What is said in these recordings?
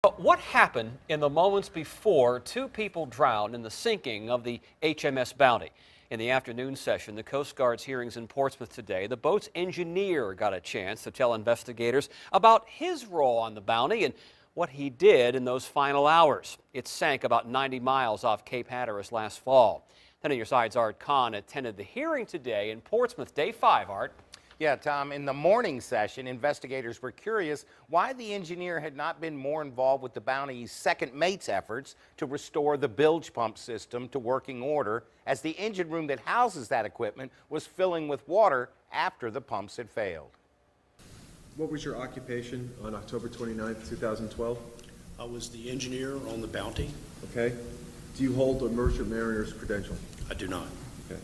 But what happened in the moments before two people drowned in the sinking of the HMS Bounty? In the afternoon session, the Coast Guard's hearings in Portsmouth today, the boat's engineer got a chance to tell investigators about his role on the Bounty and what he did in those final hours. It sank about 90 miles off Cape Hatteras last fall. 10 on your side's Art Kahn attended the hearing today in Portsmouth. Day 5, Art. Yeah, Tom, in the morning session, investigators were curious why the engineer had not been more involved with the Bounty's second mate's efforts to restore the bilge pump system to working order, as the engine room that houses that equipment was filling with water after the pumps had failed. What was your occupation on October 29th, 2012? I was the engineer on the Bounty. Okay. Do you hold a merchant mariner's credential? I do not. Okay.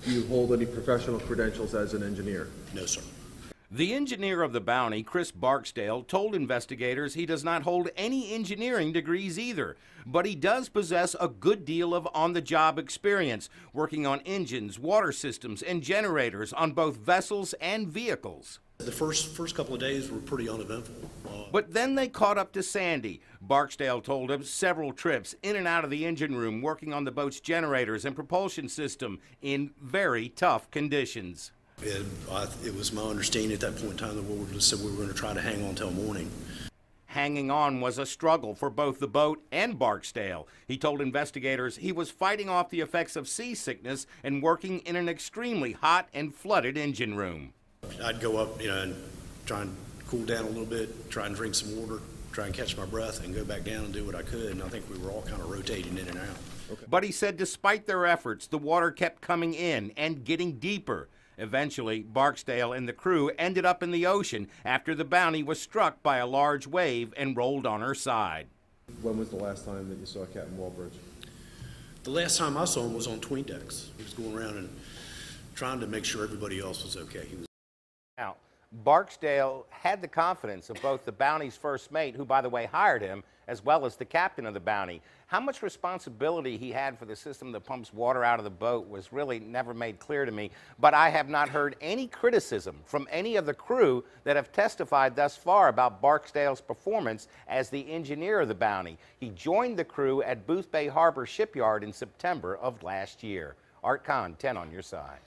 Do you hold any professional credentials as an engineer? No, sir. The engineer of the Bounty, Chris Barksdale, told investigators he does not hold any engineering degrees either, but he does possess a good deal of on-the-job experience, working on engines, water systems, and generators on both vessels and vehicles. The first couple of days were pretty uneventful. But then they caught up to Sandy. Barksdale told him several trips in and out of the engine room working on the boat's generators and propulsion system in very tough conditions. It was my understanding at that point in time that we just said we were going to try to hang on till morning. Hanging on was a struggle for both the boat and Barksdale. He told investigators he was fighting off the effects of seasickness and working in an extremely hot and flooded engine room. I'd go up, and try and cool down a little bit, try and drink some water, try and catch my breath, and go back down and do what I could. And I think we were all kind of rotating in and out. Okay. But he said despite their efforts, the water kept coming in and getting deeper. Eventually, Barksdale and the crew ended up in the ocean after the Bounty was struck by a large wave and rolled on her side. When was the last time that you saw Captain Walbridge? The last time I saw him was on tween decks. He was going around and trying to make sure everybody else was okay. Now, Barksdale had the confidence of both the Bounty's first mate, who, by the way, hired him, as well as the captain of the Bounty. How much responsibility he had for the system that pumps water out of the boat was really never made clear to me, but I have not heard any criticism from any of the crew that have testified thus far about Barksdale's performance as the engineer of the Bounty. He joined the crew at Boothbay Harbor Shipyard in September of last year. Art Kahn, 10 on your side.